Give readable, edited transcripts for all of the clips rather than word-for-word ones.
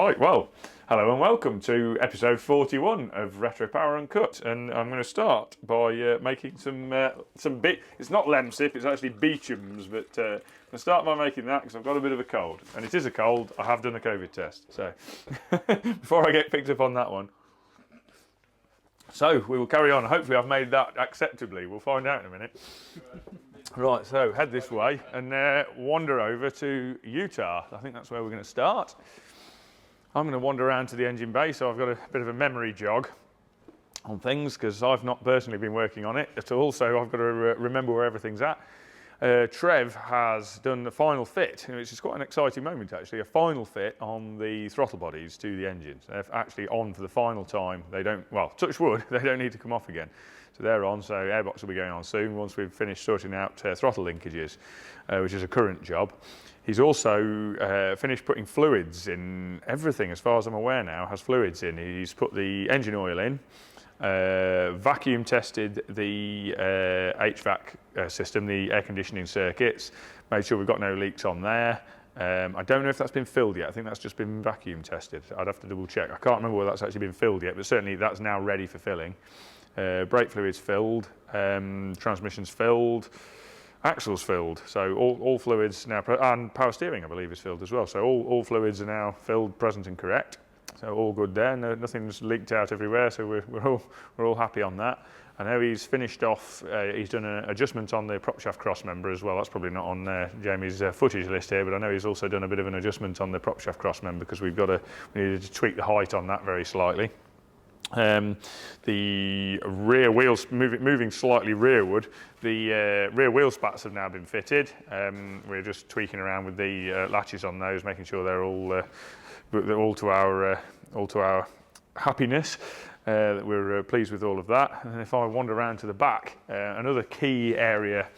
Right, well, hello and welcome to episode 41 of Retropower Uncut, and I'm going to start by making some it's not Lemsip, it's actually Beecham's, but I'm going to start by making that because I've got a bit of a cold, and it is a cold. I have done a COVID test, so before I get picked up on that one. So we will carry on. Hopefully I've made that acceptably. We'll find out in a minute. Right, so head this way and wander over to Utah. I think that's where we're going to start. I'm going to wander around to the engine bay, so I've got a bit of a memory jog on things because I've not personally been working on it at all, so I've got to remember where everything's at. Trev has done the final fit, which is quite an exciting moment actually, a final fit on the throttle bodies to the engines. They're actually on for the final time. They don't, well, touch wood, they don't need to come off again. So they're on, so airbox will be going on soon once we've finished sorting out throttle linkages, which is a current job. He's also finished putting fluids in. Everything, as far as I'm aware now, has fluids in. He's put the engine oil in, vacuum tested the HVAC system, the air conditioning circuits, made sure we've got no leaks on there. I don't know if that's been filled yet. I think that's just been vacuum tested. I'd have to double check. I can't remember whether that's actually been filled yet, but certainly that's now ready for filling. Brake fluid's filled, transmission's filled, axle's filled, so all fluids now, and power steering I believe is filled as well, so all fluids are now filled, present and correct, so all good there. No, nothing's leaked out everywhere, so we're all happy on that. I know he's finished off, he's done an adjustment on the prop shaft cross member as well. That's probably not on Jamie's footage list here, but I know he's also done a bit of an adjustment on the prop shaft cross member because we needed to tweak the height on that very slightly. The rear wheels, moving slightly rearward, the rear wheel spats have now been fitted. We're just tweaking around with the latches on those, making sure they're all to our happiness. That we're pleased with all of that. And if I wander around to the back, another key area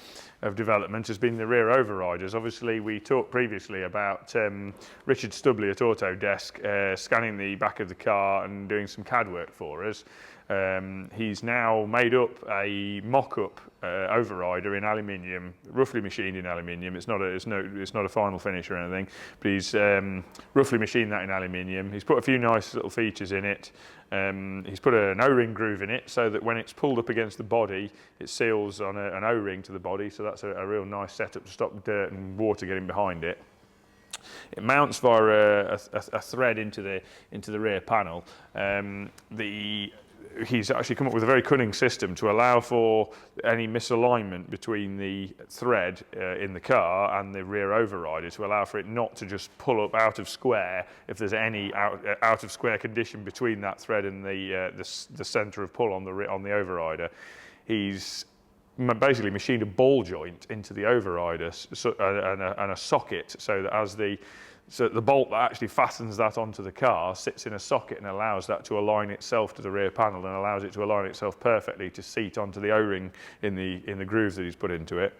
of development has been the rear overriders. Obviously, we talked previously about Richard Stubley at Autodesk scanning the back of the car and doing some CAD work for us. He's now made up a mock-up overrider in aluminium, roughly machined in aluminium. It's not a final finish or anything, but he's roughly machined that in aluminium. He's put a few nice little features in it. He's put an O-ring groove in it so that when it's pulled up against the body, it seals on an O-ring to the body. So that's a real nice setup to stop dirt and water getting behind it. It mounts via a thread into the rear panel. He's actually come up with a very cunning system to allow for any misalignment between the thread in the car and the rear overrider, to allow for it not to just pull up out of square if there's any out of square condition between that thread and the centre of pull on the overrider. He's basically machined a ball joint into the overrider and a socket, so that the bolt that actually fastens that onto the car sits in a socket and allows that to align itself to the rear panel and allows it to align itself perfectly to seat onto the O-ring in the grooves that he's put into it.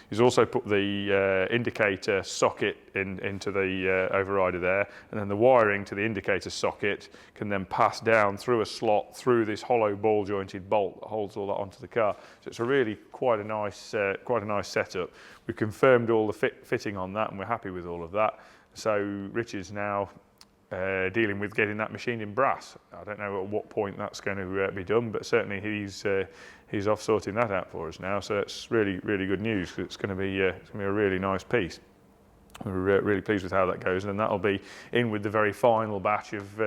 He's also put the indicator socket into the overrider there, and then the wiring to the indicator socket can then pass down through a slot through this hollow ball jointed bolt that holds all that onto the car. So it's a really quite a nice setup. We've confirmed all the fitting on that and we're happy with all of that. So Rich is now dealing with getting that machined in brass. I don't know at what point that's going to be done, but certainly he's off sorting that out for us now. So it's really good news. It's going to be a really nice piece. We're really pleased with how that goes, and that'll be in with the very final batch of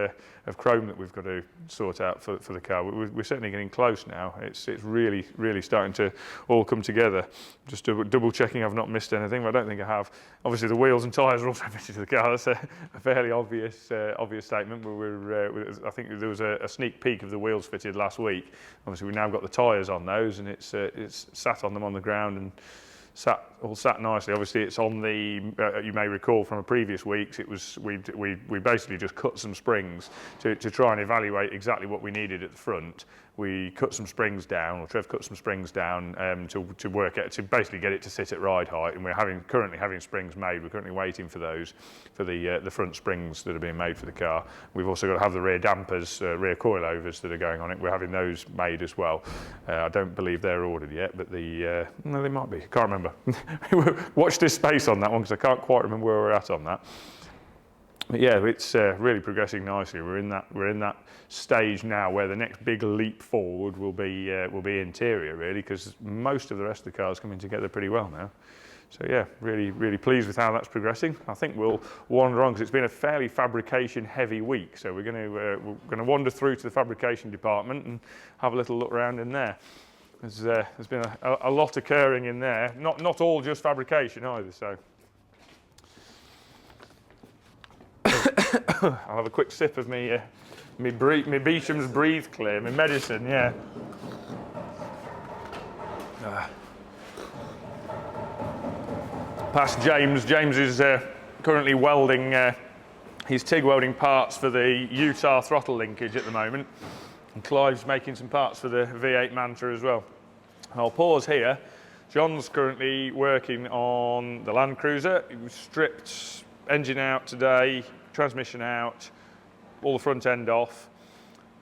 chrome that we've got to sort out for the car. We're certainly getting close now. It's really starting to all come together. Just double checking I've not missed anything, but I don't think I have. Obviously the wheels and tyres are also fitted to the car. That's a fairly obvious statement. I think there was a sneak peek of the wheels fitted last week. Obviously we've now got the tyres on those, and it's sat on them on the ground and all sat nicely. Obviously, it's on the. You may recall from a previous weeks, it was we basically just cut some springs to try and evaluate exactly what we needed at the front. We cut some springs down, or Trev cut some springs down to work out, to basically get it to sit at ride height. And we're currently having springs made. We're currently waiting for those for the front springs that are being made for the car. We've also got to have the rear dampers, rear coilovers that are going on it. We're having those made as well. I don't believe they're ordered yet, but no, they might be. I can't remember. Watch this space on that one because I can't quite remember where we're at on that. But yeah, it's really progressing nicely. We're in that stage now where the next big leap forward will be interior, really, because most of the rest of the car is coming together pretty well now. So yeah, really pleased with how that's progressing. I think we'll wander on because it's been a fairly fabrication heavy week. So we're going to wander through to the fabrication department and have a little look around in there. There's been a lot occurring in there. Not all just fabrication either. So I'll have a quick sip of me Beecham's Breathe Clear, my medicine. Yeah. Past James. James is currently welding his TIG welding parts for the Utah throttle linkage at the moment. And Clive's making some parts for the V8 Manta as well. I'll pause here. John's currently working on the Land Cruiser. He stripped engine out today, transmission out, all the front end off.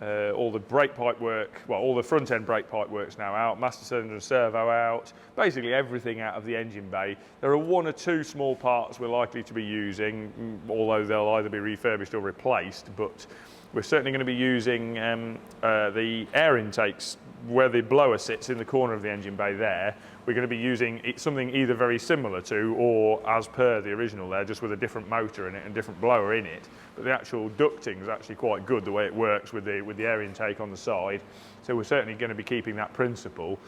All the brake pipe work, well, all the front end brake pipe work's now out, master cylinder and servo out, basically everything out of the engine bay. There are 1 or 2 small parts we're likely to be using, although they'll either be refurbished or replaced, but we're certainly going to be using the air intakes where the blower sits in the corner of the engine bay there. We're going to be using something either very similar to or as per the original there, just with a different motor in it and different blower in it. But the actual ducting is actually quite good, the way it works with the air intake on the side. So we're certainly going to be keeping that principle.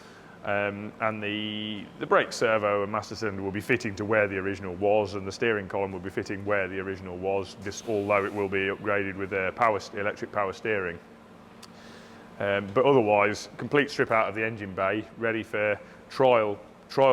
And the brake servo and master cylinder will be fitting to where the original was, and the steering column will be fitting where the original was, although it will be upgraded with electric power steering. But otherwise, complete strip out of the engine bay, ready for trial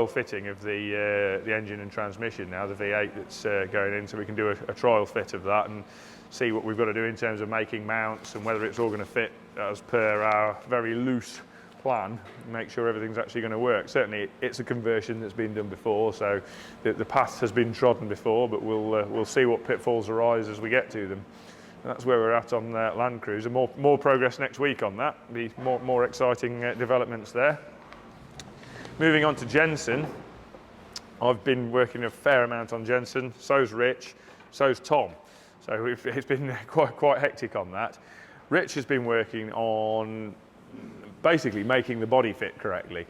fitting of the engine and transmission now, the V8 that's going in, so we can do a trial fit of that and see what we've got to do in terms of making mounts and whether it's all going to fit as per our very loose plan, make sure everything's actually going to work. Certainly it's a conversion that's been done before, so the path has been trodden before, but we'll see what pitfalls arise as we get to them. And that's where we're at on Land Cruiser. More progress next week on that. Be more exciting developments there. Moving on to Jensen. I've been working a fair amount on Jensen. So's Rich. So's Tom. So it's been quite hectic on that. Rich has been working on basically making the body fit correctly.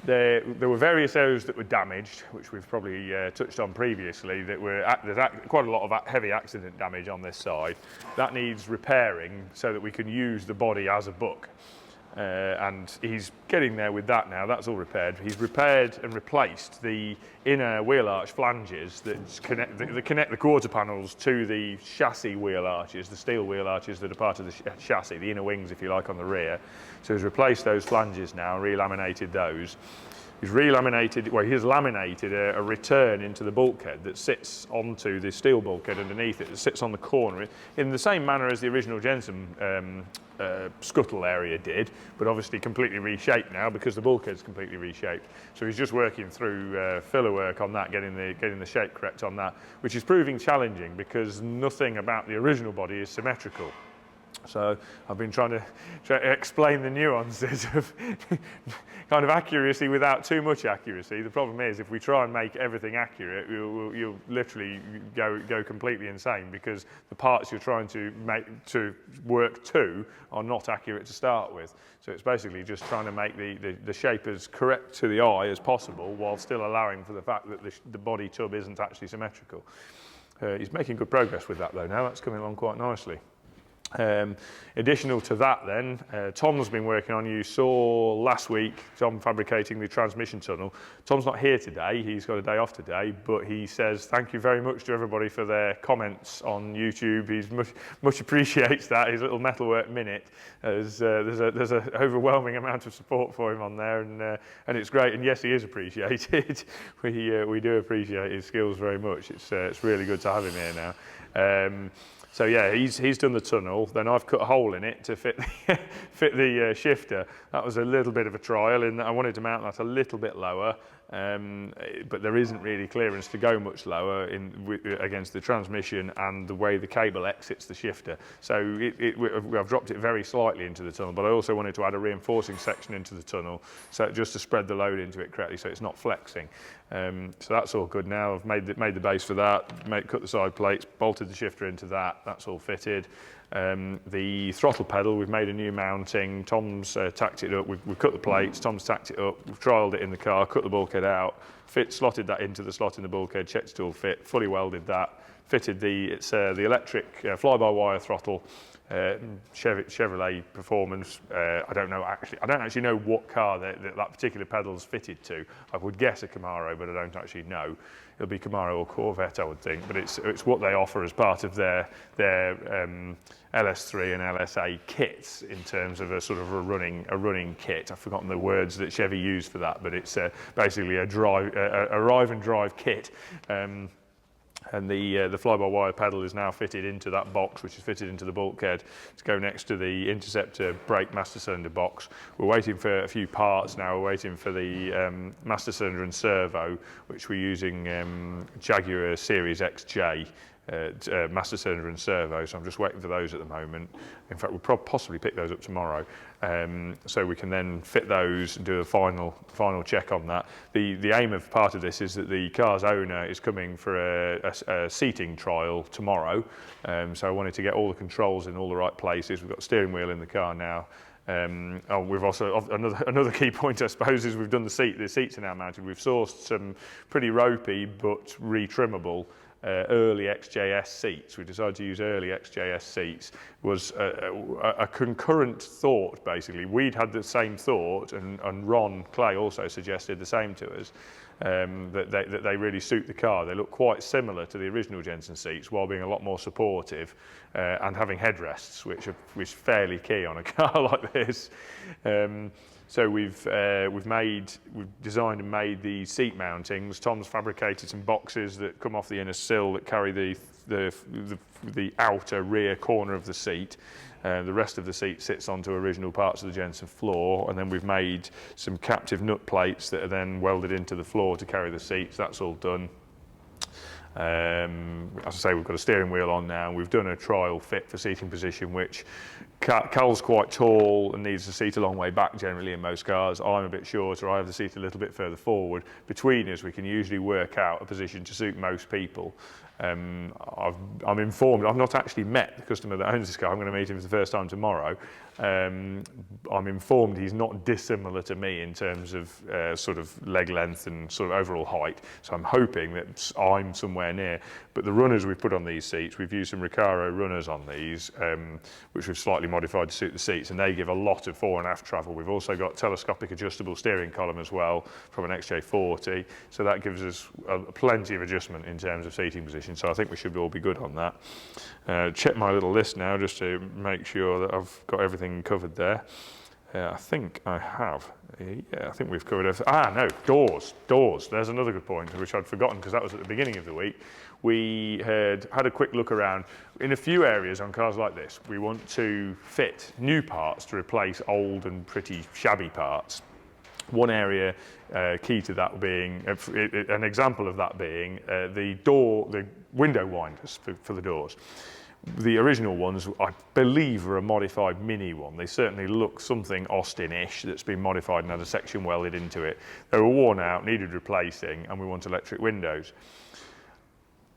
There were various areas that were damaged, which we've probably touched on previously, there's quite a lot of heavy accident damage on this side. That needs repairing so that we can use the body as a book. And he's getting there with that now. That's all repaired. He's repaired and replaced the inner wheel arch flanges that connect the quarter panels to the chassis wheel arches, the steel wheel arches that are part of the chassis, the inner wings, if you like, on the rear. So he's replaced those flanges now, relaminated those. He's relaminated, well, he has laminated a return into the bulkhead that sits onto the steel bulkhead underneath it, that sits on the corner in the same manner as the original Jensen scuttle area did, but obviously completely reshaped now because the bulkhead's completely reshaped. So he's just working through filler work on that, getting the shape correct on that, which is proving challenging because nothing about the original body is symmetrical. So I've been trying to explain the nuances of kind of accuracy without too much accuracy. The problem is if we try and make everything accurate, you'll literally go completely insane because the parts you're trying to make to work to are not accurate to start with. So it's basically just trying to make the shape as correct to the eye as possible while still allowing for the fact that the body tub isn't actually symmetrical. He's making good progress with that though now. That's coming along quite nicely. Additional to that then, Tom's been working on, you saw last week, Tom fabricating the transmission tunnel. Tom's not here today, he's got a day off today, but he says thank you very much to everybody for their comments on YouTube. He much appreciates that, his little metalwork minute. There's an overwhelming amount of support for him on there, and it's great, and yes, he is appreciated. We do appreciate his skills very much. It's really good to have him here now. So yeah, he's done the tunnel, then I've cut a hole in it to fit the shifter. That was a little bit of a trial in that I wanted to mount that a little bit lower. but there isn't really clearance to go much lower against the transmission and the way the cable exits the shifter. So I've dropped it very slightly into the tunnel, but I also wanted to add a reinforcing section into the tunnel, so just to spread the load into it correctly, so it's not flexing. So that's all good now. I've made the base for that, cut the side plates, bolted the shifter into that. That's all fitted. The throttle pedal, we've made a new mounting. Tom's tacked it up. We've cut the plates. Tom's tacked it up. We've trialled it in the car, cut the bulkhead out, slotted that into the slot in the bulkhead, checked it all fit, fully welded that, fitted the electric fly-by-wire throttle. Chevrolet Performance. I don't actually know what car that particular pedal's fitted to. I would guess a Camaro, but I don't actually know. It'll be Camaro or Corvette, I would think. But it's what they offer as part of their LS3 and LSA kits in terms of a sort of a running kit. I've forgotten the words that Chevy used for that, but it's basically a arrive and drive kit. And the fly-by-wire pedal is now fitted into that box, which is fitted into the bulkhead to go next to the Interceptor brake master cylinder box. We're waiting for a few parts now. We're waiting for the master cylinder and servo, which we're using Jaguar Series XJ. Master cylinder and servo, so I'm just waiting for those at the moment. In fact, we'll possibly pick those up tomorrow, so we can then fit those and do a final check on that. The aim of part of this is that the car's owner is coming for a seating trial tomorrow, so I wanted to get all the controls in all the right places. We've got the steering wheel in the car now. We've also, another key point I suppose, is we've done the seats are now mounted. We've sourced some pretty ropey but retrimmable early XJS seats. We decided to use early XJS seats. Was a concurrent thought, basically. We'd had the same thought, and Ron Clay also suggested the same to us, that they really suit the car. They look quite similar to the original Jensen seats while being a lot more supportive and having headrests, which is fairly key on a car like this. So we've designed and made the seat mountings. Tom's fabricated some boxes that come off the inner sill that carry the outer rear corner of the seat. The rest of the seat sits onto original parts of the Jensen floor, and then we've made some captive nut plates that are then welded into the floor to carry the seats. That's all done. As I say, we've got a steering wheel on now. We've done a trial fit for seating position, which Cal's quite tall and needs the seat a long way back generally in most cars. I'm a bit shorter. I have the seat a little bit further forward. Between us, we can usually work out a position to suit most people. I'm informed, I've not actually met the customer that owns this car. I'm going to meet him for the first time tomorrow. I'm informed he's not dissimilar to me in terms of sort of leg length and sort of overall height. So I'm hoping that I'm somewhere near. But the runners we've put on these seats, we've used some Recaro runners on these, which we've slightly modified to suit the seats, and they give a lot of fore and aft travel. We've also got telescopic adjustable steering column as well from an XJ40, so that gives us plenty of adjustment in terms of seating position. So I think we should all be good on that. Check my little list now just to make sure that I've got everything covered there. I think I have. Yeah, I think we've covered everything. No, doors. There's another good point, which I'd forgotten because that was at the beginning of the week. We had a quick look around. In a few areas on cars like this, we want to fit new parts to replace old and pretty shabby parts. One area key to that being, an example of that being the window winders for the doors. The original ones, I believe, are a modified mini one. They certainly look something Austin-ish that's been modified and had a section welded into it. They were worn out, needed replacing, and we want electric windows.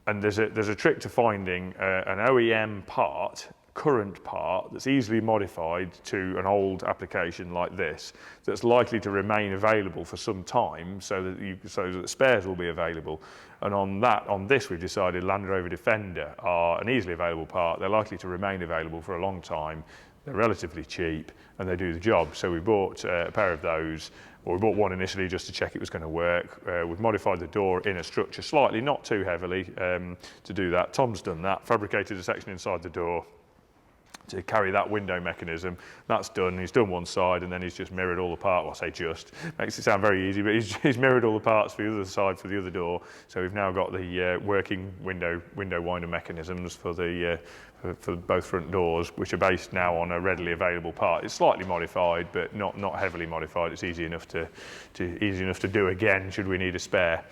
And there's a trick to finding an OEM part, current part, that's easily modified to an old application like this, that's likely to remain available for some time, so that spares will be available. And on this we've decided Land Rover Defender are an easily available part. They're likely to remain available for a long time. They're relatively cheap and they do the job. So we bought a pair of those. Well, we bought one initially just to check it was going to work. We've modified the door inner structure slightly, not too heavily, to do that. Tom's done that, fabricated a section inside the door, to carry that window mechanism. That's done. He's done one side, and then he's just mirrored all the parts. Well, I say just, makes it sound very easy, but he's mirrored all the parts for the other side for the other door. So we've now got the working window winder mechanisms for the for both front doors, which are based now on a readily available part. It's slightly modified, but not heavily modified. It's easy enough to do again should we need a spare.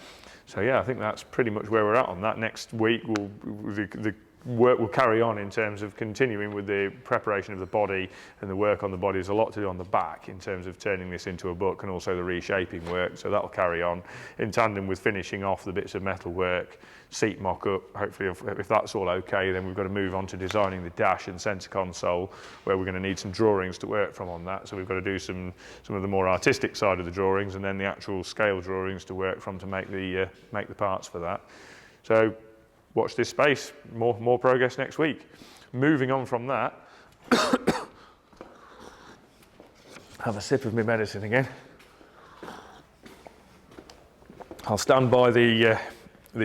So yeah, I think that's pretty much where we're at on that. Next week, the work will carry on in terms of continuing with the preparation of the body, and the work on the body is a lot to do on the back in terms of turning this into a book, and also the reshaping work. So that'll carry on in tandem with finishing off the bits of metal work, seat mock-up. Hopefully, if that's all okay, then we've got to move on to designing the dash and centre console, where we're going to need some drawings to work from on that. So we've got to do some of the more artistic side of the drawings, and then the actual scale drawings to work from to make the parts for that. So watch this space, more progress next week. Moving on from that, have a sip of my medicine again. I'll stand by the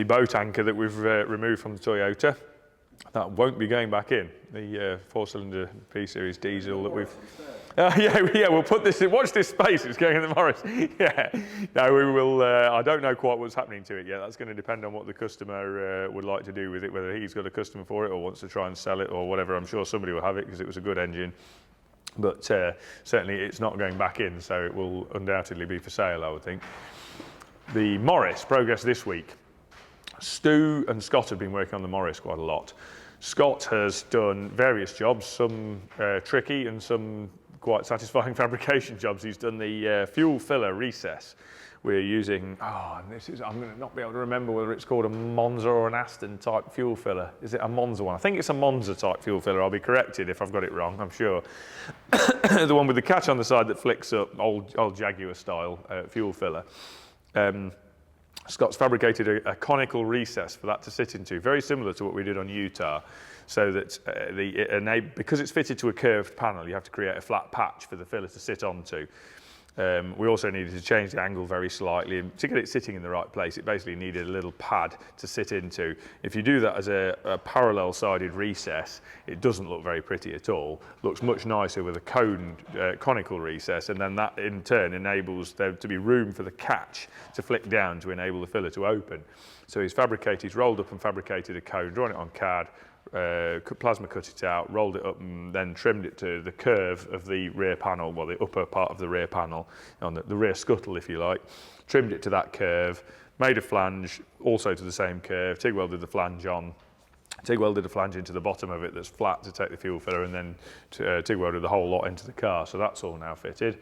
boat anchor that we've removed from the Toyota. That won't be going back in. The 4-cylinder P-Series diesel that we've... yeah, we'll put this in. Watch this space, it's going in the Morris. Yeah, no, we will. I don't know quite what's happening to it yet. That's going to depend on what the customer would like to do with it, whether he's got a customer for it or wants to try and sell it or whatever. I'm sure somebody will have it because it was a good engine. But certainly it's not going back in, so it will undoubtedly be for sale, I would think. The Morris progress this week. Stu and Scott have been working on the Morris quite a lot. Scott has done various jobs, some tricky and some quite satisfying fabrication jobs. He's done the fuel filler recess. We're using, I'm going to not be able to remember whether it's called a Monza or an Aston type fuel filler. Is it a Monza one? I think it's a Monza type fuel filler. I'll be corrected if I've got it wrong, I'm sure. The one with the catch on the side that flicks up, old Jaguar style fuel filler. Scott's fabricated a conical recess for that to sit into, very similar to what we did on Utah, so that because it's fitted to a curved panel, you have to create a flat patch for the filler to sit onto. We also needed to change the angle very slightly, and to get it sitting in the right place, it basically needed a little pad to sit into. If you do that as a parallel-sided recess, it doesn't look very pretty at all. Looks much nicer with a conical recess, and then that in turn enables there to be room for the catch to flick down to enable the filler to open. So he's rolled up and fabricated a cone, drawn it on CAD, plasma cut it out, rolled it up, and then trimmed it to the curve of the rear panel, well, the upper part of the rear panel, on the rear scuttle, if you like. Trimmed it to that curve, made a flange also to the same curve, TIG welded the flange on, TIG welded the flange into the bottom of it that's flat to take the fuel filler, and then TIG welded the whole lot into the car. So that's all now fitted.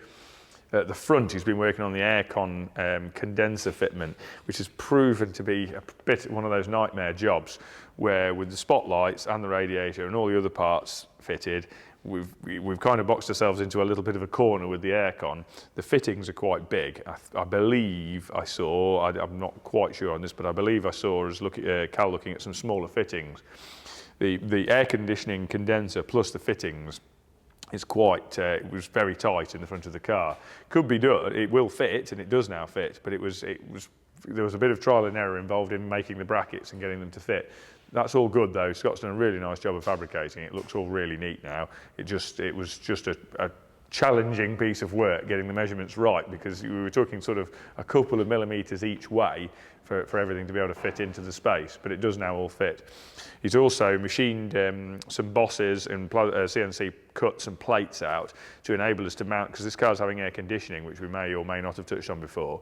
At the front, he's been working on the aircon condenser fitment, which has proven to be a bit one of those nightmare jobs where, with the spotlights and the radiator and all the other parts fitted, we've kind of boxed ourselves into a little bit of a corner with the aircon. The fittings are quite big. I believe I saw, I'm not quite sure on this, but I believe I saw Cal looking at some smaller fittings. The air conditioning condenser plus the fittings is it was very tight in the front of the car. Could be done, it will fit, and it does now fit, but there was a bit of trial and error involved in making the brackets and getting them to fit. That's all good though. Scott's done a really nice job of fabricating it. It looks all really neat now. It was just a challenging piece of work getting the measurements right, because we were talking sort of a couple of millimeters each way for everything to be able to fit into the space, but it does now all fit. He's also machined some bosses and CNC cut some plates out to enable us to mount, because this car's having air conditioning, which we may or may not have touched on before.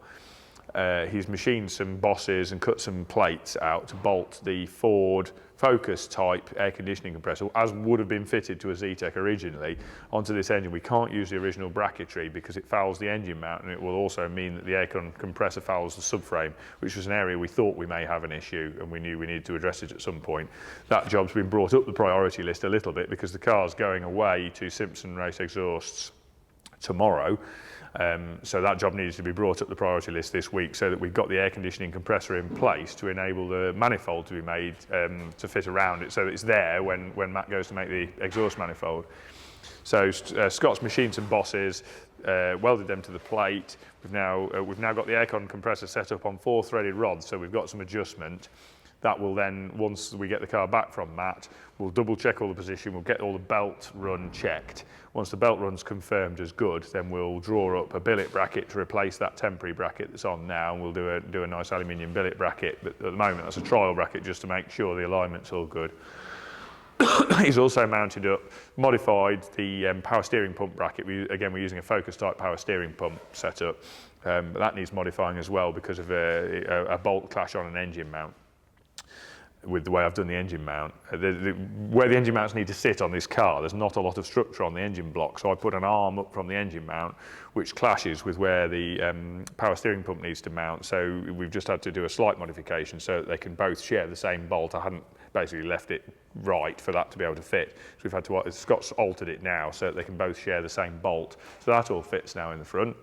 He's machined some bosses and cut some plates out to bolt the Ford Focus type air conditioning compressor, as would have been fitted to a Zetec originally, onto this engine. We can't use the original bracketry because it fouls the engine mount, and it will also mean that the air compressor fouls the subframe, which was an area we thought we may have an issue, and we knew we needed to address it at some point. That job's been brought up the priority list a little bit because the car's going away to Simpson Race Exhausts tomorrow. So that job needs to be brought up the priority list this week, so that we've got the air conditioning compressor in place to enable the manifold to be made to fit around it, so that it's there when Matt goes to make the exhaust manifold. So Scott's machined some bosses, welded them to the plate. We've now got the aircon compressor set up on 4 threaded rods, so we've got some adjustment. That will then, once we get the car back from Matt, we'll double check all the position, we'll get all the belt run checked. Once the belt run's confirmed as good, then we'll draw up a billet bracket to replace that temporary bracket that's on now, and we'll do a nice aluminium billet bracket. But at the moment, that's a trial bracket just to make sure the alignment's all good. He's also mounted up, modified the power steering pump bracket. Again, we're using a Focus type power steering pump setup, but that needs modifying as well because of a bolt clash on an engine mount. With the way I've done the engine mount, where the engine mounts need to sit on this car, there's not a lot of structure on the engine block, so I put an arm up from the engine mount which clashes with where the power steering pump needs to mount, so we've just had to do a slight modification so that they can both share the same bolt. I hadn't basically left it right for that to be able to fit, so we've had to, Scott's altered it now so that they can both share the same bolt, so that all fits now in the front.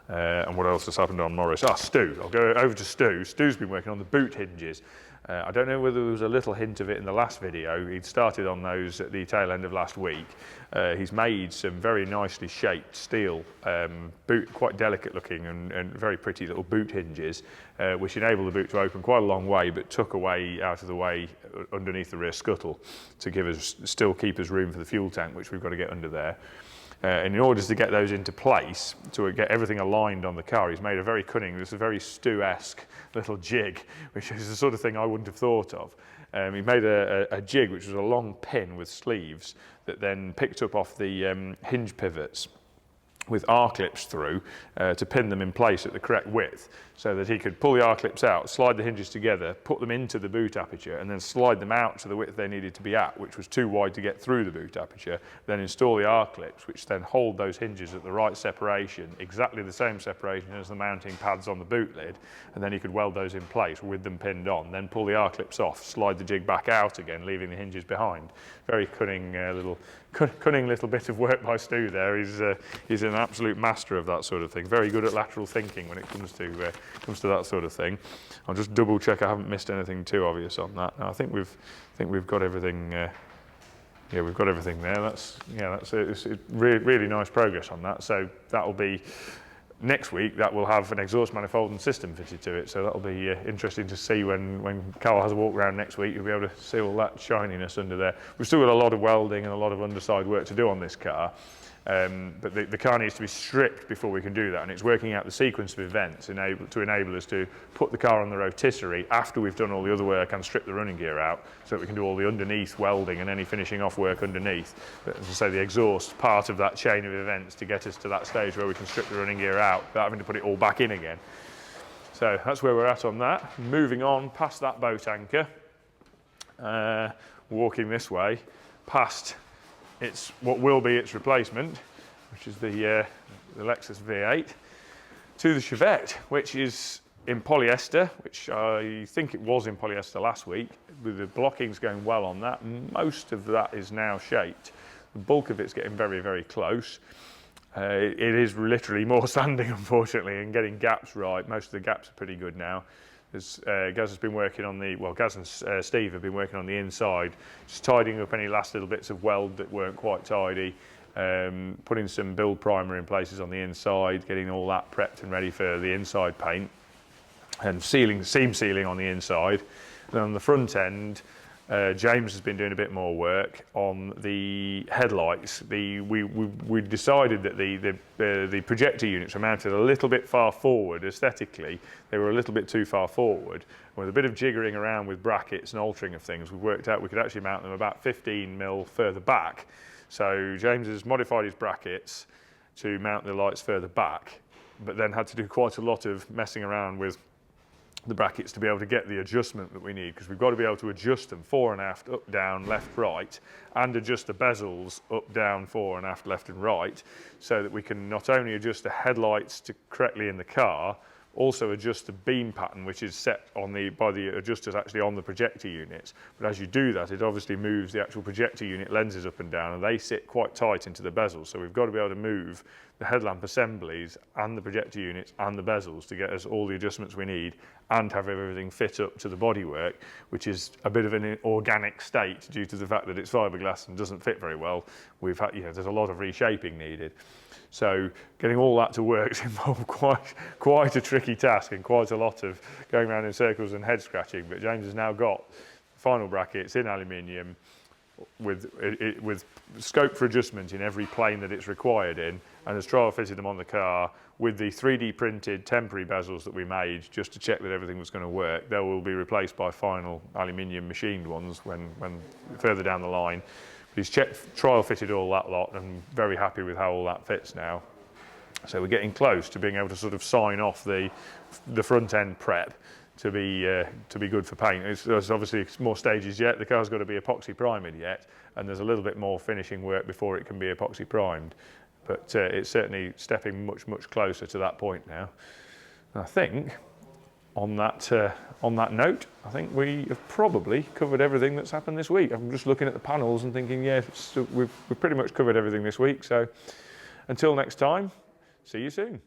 And what else has happened on Morris? Stu. I'll go over to Stu. Stu's been working on the boot hinges. I don't know whether there was a little hint of it in the last video. He'd started on those at the tail end of last week. He's made some very nicely shaped steel, quite delicate looking and very pretty little boot hinges, which enable the boot to open quite a long way, but tuck away out of the way underneath the rear scuttle to still keep us room for the fuel tank, which we've got to get under there. And in order to get those into place, to get everything aligned on the car, he's made a very cunning, this is a very Stu-esque little jig, which is the sort of thing I wouldn't have thought of. He made a jig which was a long pin with sleeves that then picked up off the hinge pivots with R-clips through to pin them in place at the correct width, so that he could pull the R-clips out, slide the hinges together, put them into the boot aperture, and then slide them out to the width they needed to be at, which was too wide to get through the boot aperture, then install the R-clips, which then hold those hinges at the right separation, exactly the same separation as the mounting pads on the boot lid, and then he could weld those in place with them pinned on, then pull the R-clips off, slide the jig back out again, leaving the hinges behind. Very cunning little bit of work by Stu there. He's an absolute master of that sort of thing. Very good at lateral thinking when it comes to that sort of thing. I'll just double check I haven't missed anything too obvious on that. No, I think we've got everything. Yeah, we've got everything there. It's really nice progress on that. So that'll be next week. That will have an exhaust manifold and system fitted to it. So that'll be interesting to see when Carl has a walk around next week. You'll be able to see all that shininess under there. We've still got a lot of welding and a lot of underside work to do on this car. But the car needs to be stripped before we can do that, and it's working out the sequence of events to enable us to put the car on the rotisserie after we've done all the other work and strip the running gear out, so that we can do all the underneath welding and any finishing off work underneath. But as I say, the exhaust part of that chain of events to get us to that stage where we can strip the running gear out without having to put it all back in again. So that's where we're at on that. Moving on past that boat anchor, walking this way, past what will be its replacement, which is the Lexus V8, to the Chevette, which is in polyester, which I think it was in polyester last week, with the blockings going well on that. Most of that is now shaped. The bulk of it's getting very, very close. It is literally more sanding, unfortunately, and getting gaps right. Most of the gaps are pretty good now. Gaz has been working on Gaz and Steve have been working on the inside, just tidying up any last little bits of weld that weren't quite tidy, putting some build primer in places on the inside, getting all that prepped and ready for the inside paint, and seam sealing on the inside. Then on the front end, James has been doing a bit more work on the headlights. We decided that the projector units were mounted a little bit far forward aesthetically. They were a little bit too far forward. With a bit of jiggering around with brackets and altering of things, we worked out we could actually mount them about 15 mil further back. So James has modified his brackets to mount the lights further back, but then had to do quite a lot of messing around with the brackets to be able to get the adjustment that we need, because we've got to be able to adjust them fore and aft, up, down, left, right, and adjust the bezels up, down, fore and aft, left and right, so that we can not only adjust the headlights correctly in the car, also adjust the beam pattern, which is set by the adjusters actually on the projector units. But as you do that, it obviously moves the actual projector unit lenses up and down, and they sit quite tight into the bezels. So we've got to be able to move the headlamp assemblies and the projector units and the bezels to get us all the adjustments we need and have everything fit up to the bodywork, which is a bit of an organic state due to the fact that it's fiberglass and doesn't fit very well. We've had, you know, there's a lot of reshaping needed. So getting all that to work has involved quite a tricky task and quite a lot of going around in circles and head scratching. But James has now got final brackets in aluminium with scope for adjustment in every plane that it's required in, and has trial fitted them on the car with the 3D printed temporary bezels that we made just to check that everything was going to work. They will be replaced by final aluminium machined ones when further down the line. But he's trial fitted all that lot and very happy with how all that fits now. So we're getting close to being able to sort of sign off the front end prep to be good for paint. There's obviously more stages yet. The car's got to be epoxy primed yet, and there's a little bit more finishing work before it can be epoxy primed. But it's certainly stepping much closer to that point now. And I think on that note, I think we have probably covered everything that's happened this week. I'm just looking at the panels and thinking, yeah, we've pretty much covered everything this week. So until next time, see you soon.